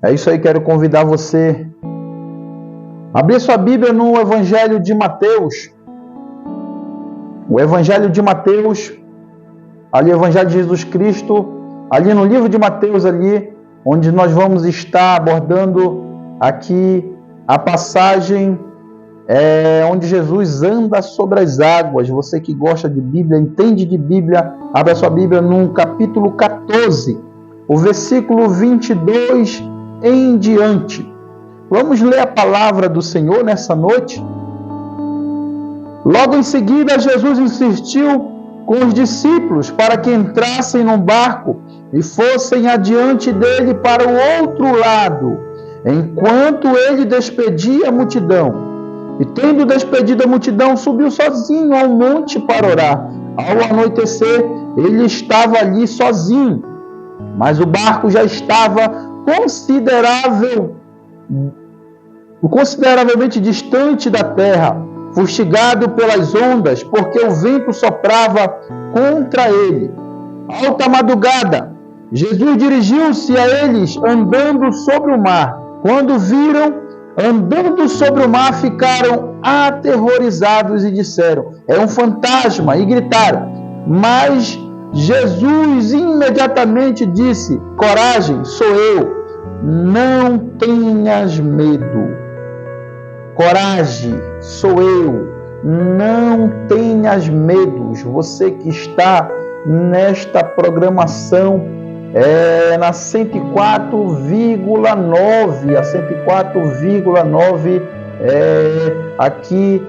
É isso aí, quero convidar você a abrir sua Bíblia no Evangelho de Mateus. O Evangelho de Mateus, ali o Evangelho de Jesus Cristo, ali no livro de Mateus, ali onde nós vamos estar abordando aqui a passagem onde Jesus anda sobre as águas. Você que gosta de Bíblia, entende de Bíblia, abra sua Bíblia no capítulo 14, o versículo 22 em diante. Vamos ler a palavra do Senhor nessa noite. Logo em seguida, Jesus insistiu com os discípulos para que entrassem num barco e fossem adiante dele para o outro lado, enquanto ele despedia a multidão. E tendo despedido a multidão, subiu sozinho ao monte para orar. Ao anoitecer, ele estava ali sozinho, mas o barco já estava consideravelmente distante da terra, fustigado pelas ondas, porque o vento soprava contra ele. Alta madrugada, Jesus dirigiu-se a eles andando sobre o mar. Quando viram andando sobre o mar, ficaram aterrorizados e disseram: é um fantasma, e gritaram. Mas Jesus imediatamente disse: coragem, sou eu, não tenhas medo. Coragem, sou eu, não tenhas medos. Você que está nesta programação na 104,9, a 104,9 aqui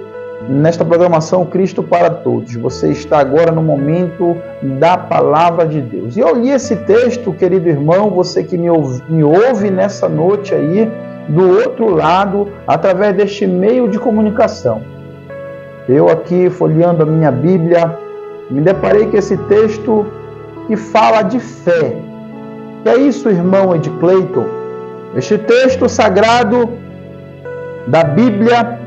nesta programação Cristo para Todos. Você está agora no momento da Palavra de Deus. E eu li esse texto, querido irmão, você que me ouve nessa noite aí, do outro lado, através deste meio de comunicação. Eu aqui, folheando a minha Bíblia, me deparei com esse texto que fala de fé. Que é isso, irmão Ed Cleiton? Este texto sagrado da Bíblia,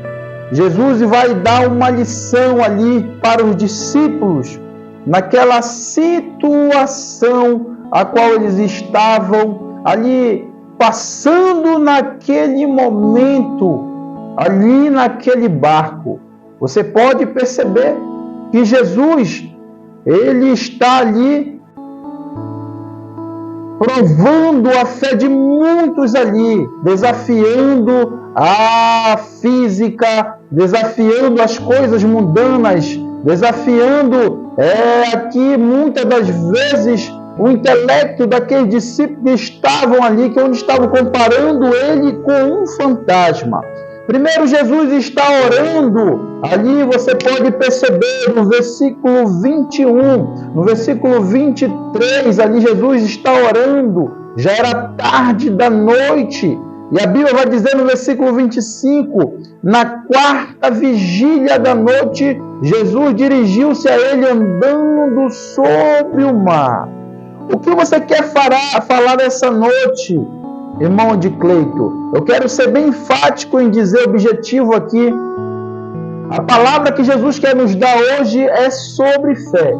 Jesus vai dar uma lição ali para os discípulos, naquela situação a qual eles estavam ali passando naquele momento, ali naquele barco. Você pode perceber que Jesus, ele está ali provando a fé de muitos ali, desafiando a física, desafiando as coisas mundanas, desafiando aqui muitas das vezes o intelecto daqueles discípulos que estavam ali, onde estavam comparando ele com um fantasma. Primeiro, Jesus está orando, ali você pode perceber no versículo 21, no versículo 23, ali Jesus está orando, já era tarde da noite, e a Bíblia vai dizer no versículo 25, na quarta vigília da noite, Jesus dirigiu-se a ele andando sobre o mar. O que você quer falar nessa noite, irmão de Cleito? Eu quero ser bem enfático em dizer objetivo aqui. A palavra que Jesus quer nos dar hoje é sobre fé.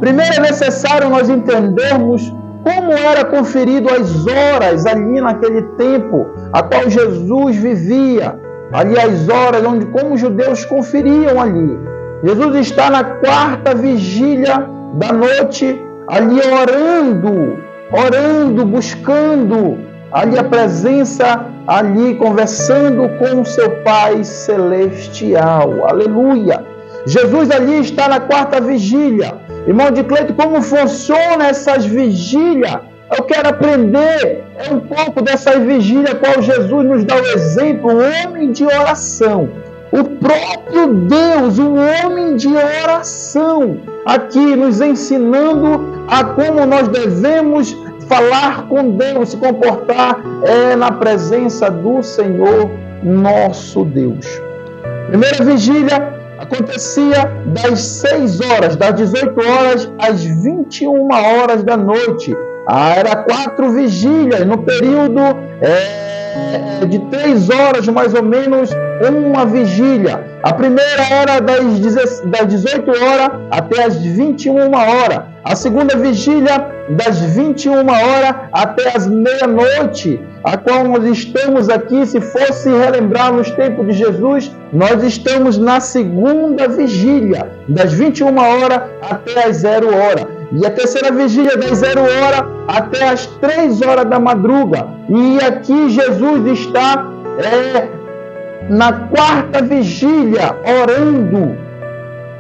Primeiro é necessário nós entendermos como era conferido as horas ali naquele tempo a qual Jesus vivia. Ali as horas como os judeus conferiam ali. Jesus está na quarta vigília da noite, ali orando, buscando ali a presença, ali conversando com o seu Pai Celestial. Aleluia! Jesus ali está na quarta vigília. Irmão de Cleito, como funciona essas vigílias? Eu quero aprender um pouco dessa vigília, qual Jesus nos dá o exemplo, um homem de oração. O próprio Deus, um homem de oração, aqui nos ensinando a como nós devemos falar com Deus, se comportar na presença do Senhor nosso Deus. Primeira vigília acontecia das 6 horas, das 18 horas às 21 horas da noite. Era 4 vigílias, no período de 3 horas, mais ou menos, uma vigília. A primeira era das 18 horas até as 21 horas. A segunda vigília, das 21 horas até as meia-noite, a qual nós estamos aqui, se fosse relembrar nos tempos de Jesus, nós estamos na segunda vigília, das 21 horas até as 0 horas. E a terceira vigília, das 0 horas até as 3 horas da madruga. E aqui Jesus está na quarta vigília, orando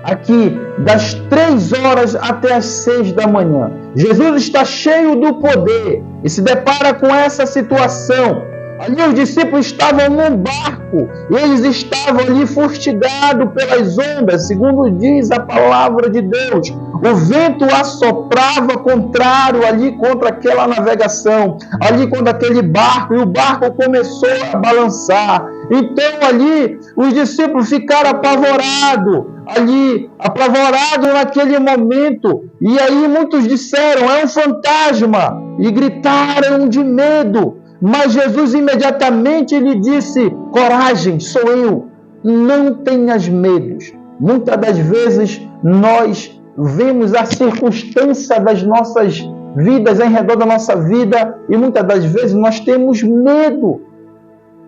aqui das 3 horas até as 6 da manhã. Jesus está cheio do poder e se depara com essa situação. Ali os discípulos estavam num barco e eles estavam ali fustigados pelas ondas, segundo diz a palavra de Deus. O vento assoprava contrário ali contra aquela navegação, ali contra aquele barco, e o barco começou a balançar. Então ali os discípulos ficaram apavorados naquele momento. E aí muitos disseram, é um fantasma, e gritaram de medo. Mas Jesus imediatamente lhe disse, coragem, sou eu, não tenhas medo. Muitas das vezes nós vemos a circunstância das nossas vidas, em redor da nossa vida, e muitas das vezes nós temos medo.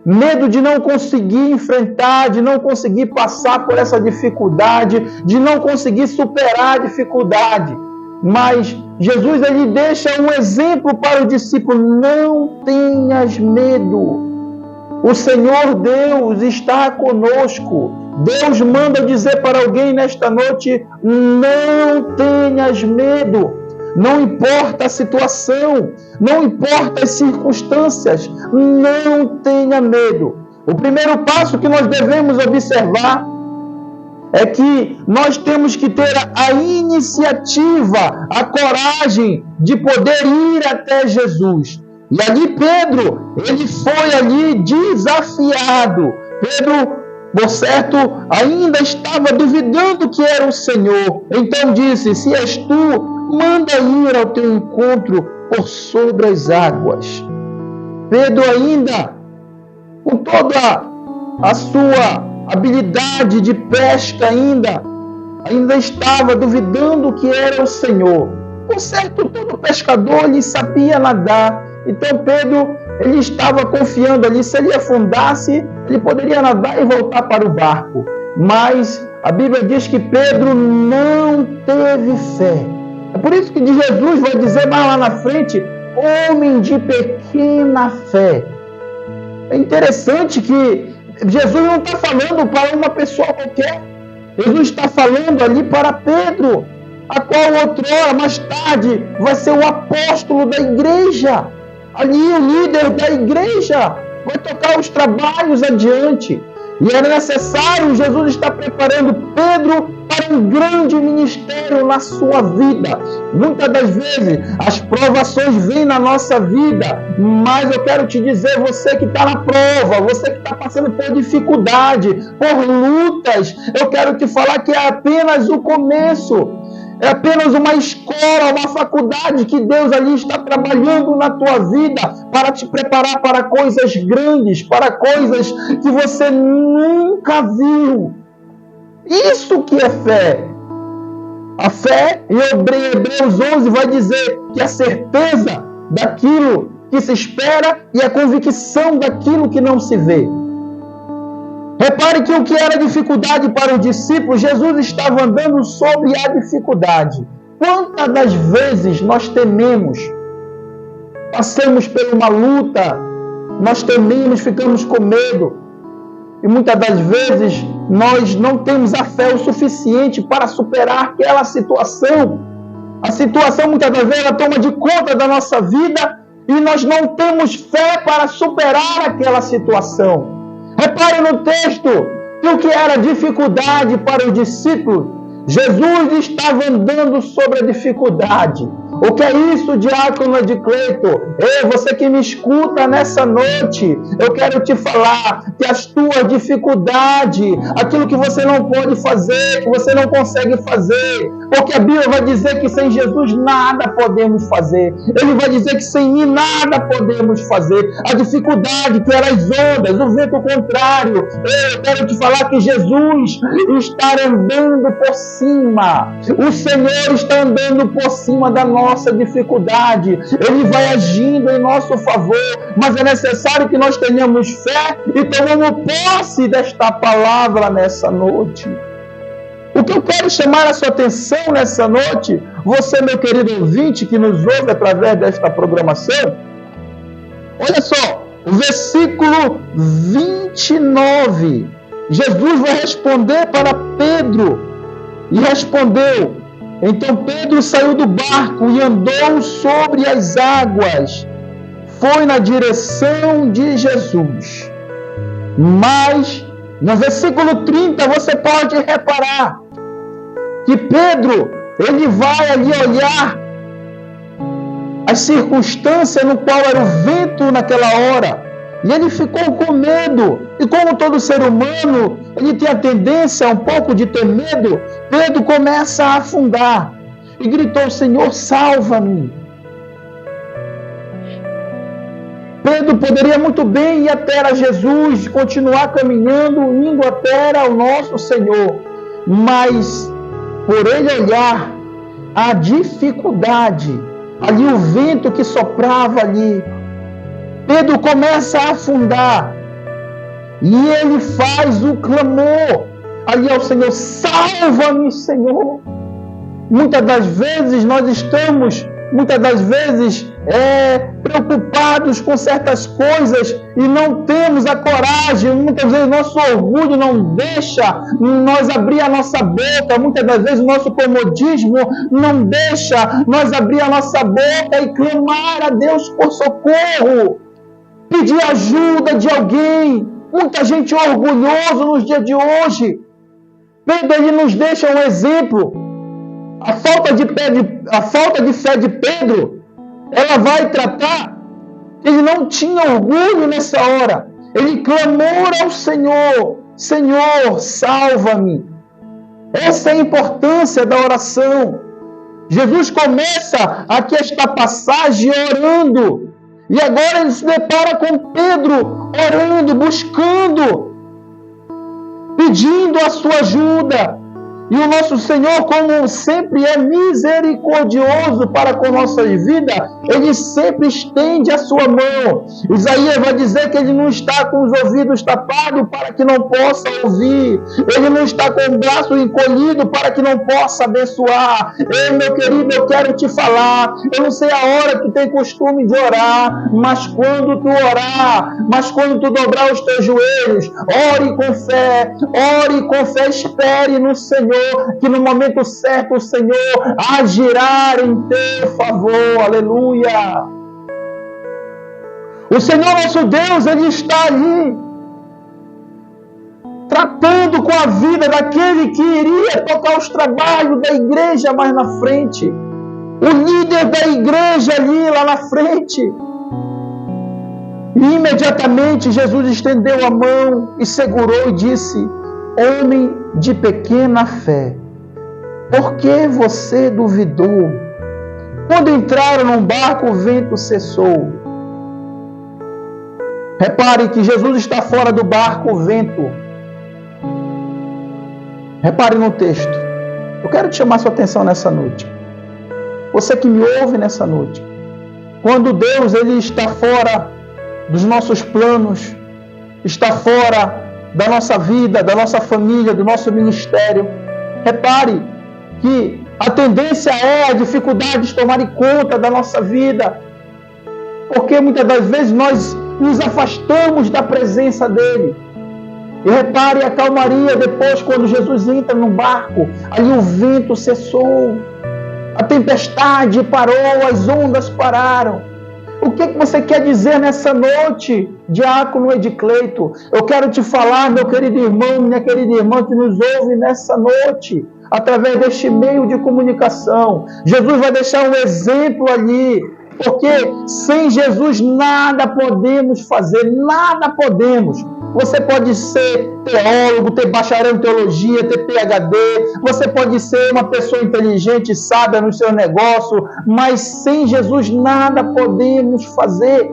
Medo de não conseguir enfrentar, de não conseguir passar por essa dificuldade, de não conseguir superar a dificuldade. Mas Jesus ele deixa um exemplo para o discípulo, não tenhas medo. O Senhor Deus está conosco. Deus manda dizer para alguém nesta noite, não tenhas medo. Não importa a situação, não importa as circunstâncias, não tenha medo. O primeiro passo que nós devemos observar é que nós temos que ter a iniciativa, a coragem de poder ir até Jesus. E ali Pedro, ele foi ali desafiado. Pedro, por certo, ainda estava duvidando que era o Senhor. Então disse, se és tu, manda ir ao teu encontro por sobre as águas. Pedro ainda, com toda a sua habilidade de pesca ainda estava duvidando que era o Senhor. Por certo, todo pescador ele sabia nadar. Então Pedro, ele estava confiando ali, se ele afundasse, ele poderia nadar e voltar para o barco. Mas a Bíblia diz que Pedro não teve fé. É por isso que Jesus vai dizer mais lá na frente, homem de pequena fé. É interessante que Jesus não está falando para uma pessoa qualquer. Jesus está falando ali para Pedro, a qual outrora, mais tarde, vai ser o apóstolo da igreja. Ali o líder da igreja vai tocar os trabalhos adiante. E era necessário, Jesus está preparando Pedro para um grande ministério na sua vida. Muitas das vezes as provações vêm na nossa vida, mas eu quero te dizer, você que está na prova, você que está passando por dificuldade, por lutas, eu quero te falar que é apenas o começo. É apenas uma escola, uma faculdade que Deus ali está trabalhando na tua vida para te preparar para coisas grandes, para coisas que você nunca viu. Isso que é fé. A fé, em Hebreus 11, vai dizer que a certeza daquilo que se espera e a convicção daquilo que não se vê. Repare que o que era dificuldade para os discípulos, Jesus estava andando sobre a dificuldade. Quantas das vezes nós tememos, passamos por uma luta, nós tememos, ficamos com medo, e muitas das vezes nós não temos a fé o suficiente para superar aquela situação. A situação muitas das vezes ela toma de conta da nossa vida e nós não temos fé para superar aquela situação. Repare no texto que o que era dificuldade para os discípulos, Jesus estava andando sobre a dificuldade. O que é isso, diácono Edicleito? Ei, você que me escuta nessa noite, eu quero te falar que as tuas dificuldades, aquilo que você não pode fazer, que você não consegue fazer, porque a Bíblia vai dizer que sem Jesus nada podemos fazer. Ele vai dizer que sem mim nada podemos fazer. A dificuldade que era as ondas, o vento contrário. Eu quero te falar que Jesus está andando por cima. O Senhor está andando por cima da nossa dificuldade. Ele vai agindo em nosso favor, mas é necessário que nós tenhamos fé e tomemos posse desta palavra nessa noite. O que eu quero chamar a sua atenção nessa noite, você, meu querido ouvinte, que nos ouve através desta programação, olha só, o versículo 29, Jesus vai responder para Pedro, e respondeu: então Pedro saiu do barco e andou sobre as águas, foi na direção de Jesus. Mas no versículo 30 você pode reparar que Pedro, ele vai ali olhar as circunstâncias no qual era o vento naquela hora, e ele ficou com medo. E como todo ser humano, ele tem a tendência um pouco de ter medo. Pedro começa a afundar e gritou: Senhor, salva-me. Pedro poderia muito bem ir até Jesus, continuar caminhando, indo até o nosso Senhor, mas por ele olhar a dificuldade, ali o vento que soprava ali, Pedro começa a afundar e ele faz o clamor ali ao Senhor: salva-me, Senhor. Muitas das vezes nós estamos preocupados com certas coisas e não temos a coragem. Muitas vezes nosso orgulho não deixa nós abrir a nossa boca, muitas das vezes o nosso comodismo não deixa nós abrir a nossa boca e clamar a Deus por socorro, pedir ajuda de alguém. Muita gente orgulhosa nos dias de hoje. Pedro, ele nos deixa um exemplo. A falta de fé de Pedro, ela vai tratar. Ele não tinha orgulho nessa hora. Ele clamou ao Senhor: Senhor, salva-me. Essa é a importância da oração. Jesus começa aqui esta passagem orando. E agora ele se depara com Pedro orando, buscando, pedindo a sua ajuda. E o nosso Senhor, como sempre é misericordioso para com nossa vida, Ele sempre estende a sua mão. Isaías vai dizer que Ele não está com os ouvidos tapados para que não possa ouvir. Ele não está com o braço encolhido para que não possa abençoar. Ei, meu querido, eu quero te falar. Eu não sei a hora que tu tem costume de orar, mas quando tu orar, quando tu dobrar os teus joelhos, ore com fé, espere no Senhor, que no momento certo o Senhor agirá em teu favor. Aleluia! O Senhor nosso Deus, Ele está ali tratando com a vida daquele que iria tocar os trabalhos da igreja mais na frente, o líder da igreja ali lá na frente. E imediatamente Jesus estendeu a mão e segurou e disse: homem de pequena fé, por que você duvidou? Quando entraram num barco, o vento cessou. Repare que Jesus está fora do barco, o vento. Repare no texto. Eu quero te chamar sua atenção nessa noite. Você que me ouve nessa noite. Quando Deus, Ele está fora dos nossos planos, está fora da nossa vida, da nossa família, do nosso ministério, repare que a tendência é a dificuldade de tomar conta da nossa vida, porque muitas das vezes nós nos afastamos da presença dEle. E repare a calmaria depois, quando Jesus entra no barco, ali o vento cessou, a tempestade parou, as ondas pararam. O que você quer dizer nessa noite, diácono Edicleito? Eu quero te falar, meu querido irmão, minha querida irmã que nos ouve nessa noite. através deste meio de comunicação. Jesus vai deixar um exemplo ali, porque sem Jesus nada podemos fazer, nada podemos. Você pode ser teólogo, ter bacharel em teologia, ter PhD, você pode ser uma pessoa inteligente, sábia no seu negócio, mas sem Jesus nada podemos fazer.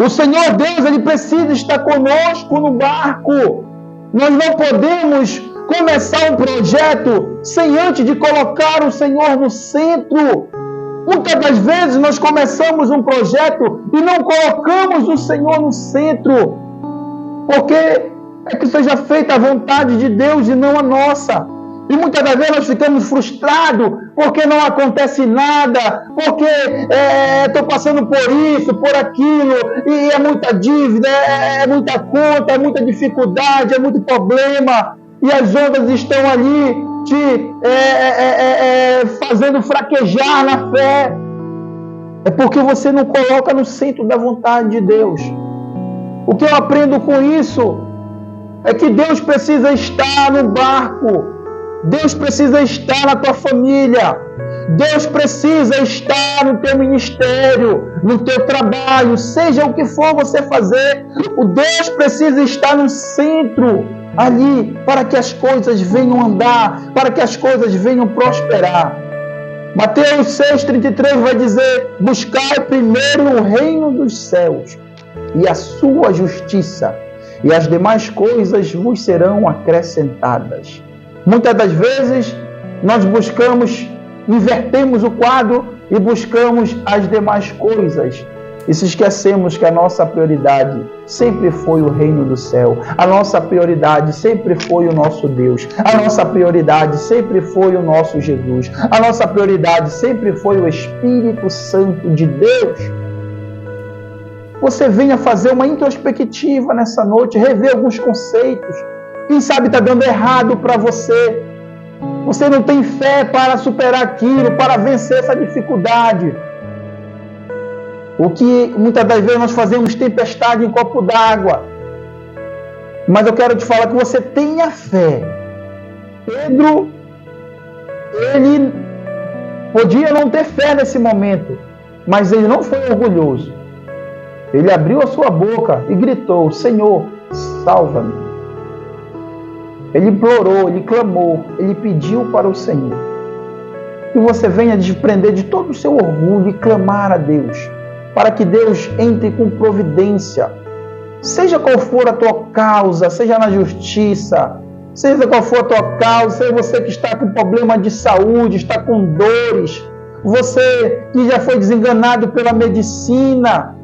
O Senhor Deus, Ele precisa estar conosco no barco. Nós não podemos começar um projeto sem antes de colocar o Senhor no centro. Muitas das vezes nós começamos um projeto e não colocamos o Senhor no centro. Porque é que seja feita a vontade de Deus e não a nossa. E muitas das vezes nós ficamos frustrados porque não acontece nada, porque estou passando por isso, por aquilo, e é muita dívida, é muita conta, é muita dificuldade, é muito problema, e as ondas estão ali te fazendo fraquejar na fé. É porque você não coloca no centro da vontade de Deus. O que eu aprendo com isso é que Deus precisa estar no barco. Deus precisa estar na tua família. Deus precisa estar no teu ministério, no teu trabalho, seja o que for você fazer. O Deus precisa estar no centro ali para que as coisas venham andar, para que as coisas venham prosperar. Mateus 6,33 vai dizer: buscai primeiro o reino dos céus e a sua justiça, e as demais coisas vos serão acrescentadas. Muitas das vezes nós invertemos o quadro e buscamos as demais coisas e se esquecemos que a nossa prioridade sempre foi o reino do céu. A nossa prioridade sempre foi o nosso Deus. A nossa prioridade sempre foi o nosso Jesus. A nossa prioridade sempre foi o Espírito Santo de Deus. Você venha fazer uma introspectiva nessa noite, rever alguns conceitos. Quem sabe está dando errado para você. Você não tem fé para superar aquilo, para vencer essa dificuldade. O que muitas das vezes nós fazemos tempestade em copo d'água. Mas eu quero te falar que você tenha fé. Pedro, ele podia não ter fé nesse momento, mas ele não foi orgulhoso. Ele abriu a sua boca e gritou: Senhor, salva-me. Ele implorou, ele clamou, ele pediu para o Senhor. Que você venha desprender de todo o seu orgulho e clamar a Deus, para que Deus entre com providência. Seja qual for a tua causa, seja na justiça, seja qual for a tua causa, seja você que está com problema de saúde, está com dores, você que já foi desenganado pela medicina,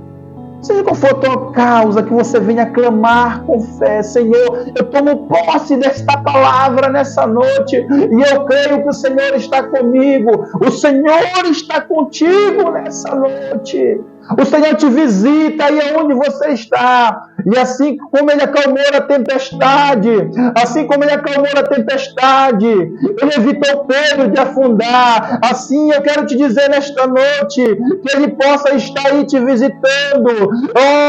seja qual for a tua causa, que você venha clamar com fé: Senhor, eu tomo posse desta palavra nessa noite e eu creio que o Senhor está comigo. O Senhor está contigo nessa noite. O Senhor te visita aí aonde você está. E assim como Ele acalmou a tempestade, Ele evitou Pedro de afundar. Assim eu quero te dizer nesta noite, que Ele possa estar aí te visitando,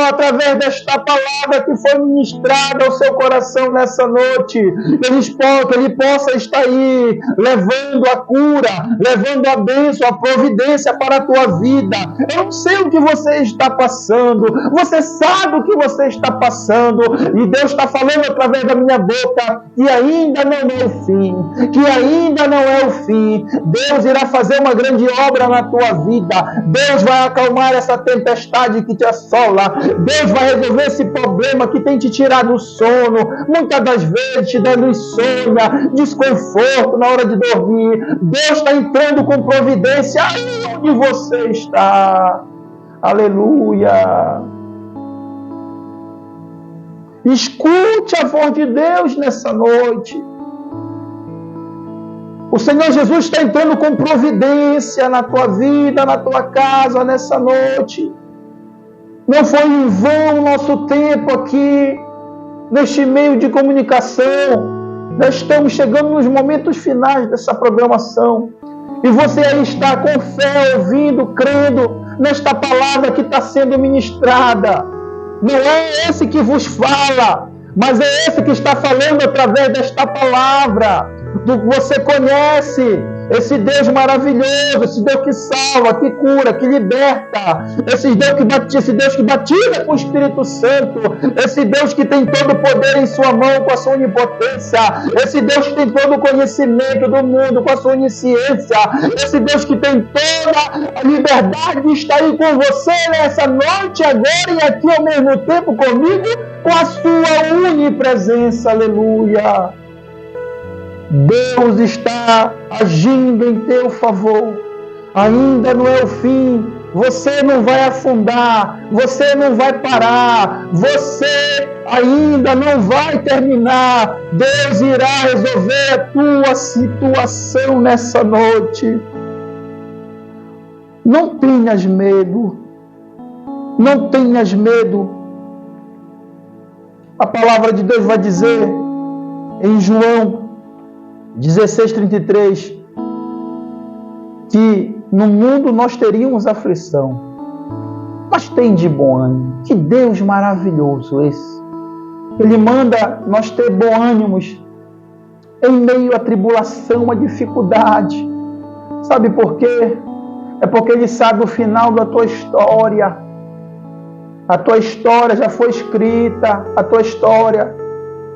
através desta palavra que foi ministrada ao seu coração nessa noite. Que Ele possa estar aí levando a cura, levando a bênção, a providência para a tua vida. Eu não sei o que você está passando, você sabe o que você está passando, e Deus está falando através da minha boca que ainda não é o fim, Deus irá fazer uma grande obra na tua vida. Deus vai acalmar essa tempestade que te assola. Deus vai resolver esse problema que tem te tirado o sono, muitas das vezes te dando insônia, desconforto na hora de dormir. Deus está entrando com providência aí onde você está. Aleluia! Escute a voz de Deus nessa noite. O Senhor Jesus está entrando com providência na tua vida, na tua casa nessa noite. Não foi em vão o nosso tempo aqui, neste meio de comunicação. Nós estamos chegando nos momentos finais dessa programação. E você aí está com fé, ouvindo, crendo nesta palavra que está sendo ministrada. Não é esse que vos fala, mas é esse que está falando através desta palavra. Você conhece esse Deus maravilhoso, esse Deus que salva, que cura, que liberta, esse Deus que batiza com o Espírito Santo, esse Deus que tem todo o poder em sua mão com a sua onipotência, esse Deus que tem todo o conhecimento do mundo com a sua onisciência, esse Deus que tem toda a liberdade de estar aí com você nessa noite, agora e aqui ao mesmo tempo comigo, com a sua onipresença, aleluia. Deus está agindo em teu favor. Ainda não é o fim. Você não vai afundar. Você não vai parar. Você ainda não vai terminar. Deus irá resolver a tua situação nessa noite. Não tenhas medo. Não tenhas medo. A palavra de Deus vai dizer em João 16:33, que no mundo nós teríamos aflição, mas tem de bom ânimo. Que Deus maravilhoso esse! Ele manda nós ter bom ânimo em meio à tribulação, à dificuldade. Sabe por quê? É porque Ele sabe o final da tua história. A tua história já foi escrita, a tua história.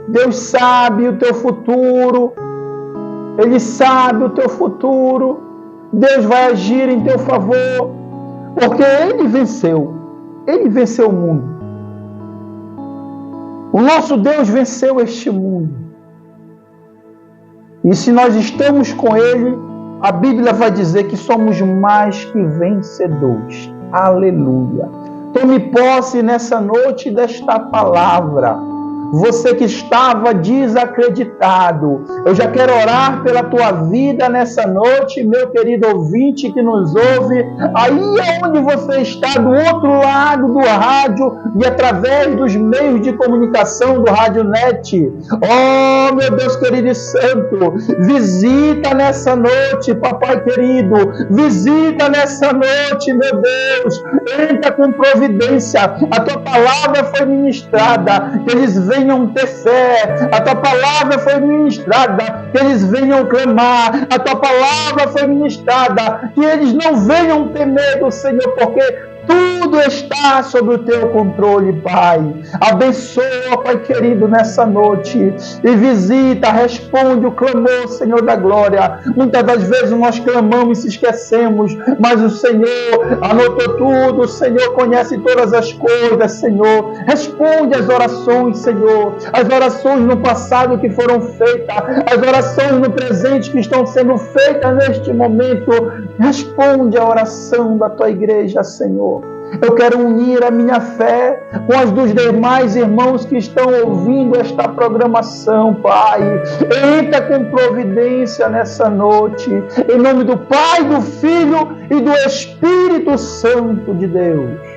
Deus sabe o teu futuro. Ele sabe o teu futuro. Deus vai agir em teu favor, porque Ele venceu. Ele venceu o mundo. O nosso Deus venceu este mundo. E se nós estamos com Ele, a Bíblia vai dizer que somos mais que vencedores. Aleluia. Tome posse nessa noite desta palavra. Você que estava desacreditado, eu já quero orar pela tua vida nessa noite, meu querido ouvinte que nos ouve, aí onde você está, do outro lado do rádio e através dos meios de comunicação do Rádio Net. Oh, meu Deus querido e santo, visita nessa noite, papai querido, visita nessa noite, meu Deus, entra com providência, a tua palavra foi ministrada, que eles venham ter fé, a tua palavra foi ministrada, que eles venham clamar, a tua palavra foi ministrada, que eles não venham ter medo, Senhor, porque tudo está sob o teu controle, Pai. Abençoa, Pai querido, nessa noite e visita, responde o clamor, Senhor da glória. Muitas das vezes nós clamamos e se esquecemos, mas o Senhor anotou tudo, o Senhor conhece todas as coisas, Senhor. Responde as orações, Senhor, as orações no passado que foram feitas, as orações no presente que estão sendo feitas neste momento. Responde a oração da tua igreja, Senhor. Eu quero unir a minha fé com as dos demais irmãos que estão ouvindo esta programação, Pai. Entra com providência nessa noite, em nome do Pai, do Filho e do Espírito Santo de Deus.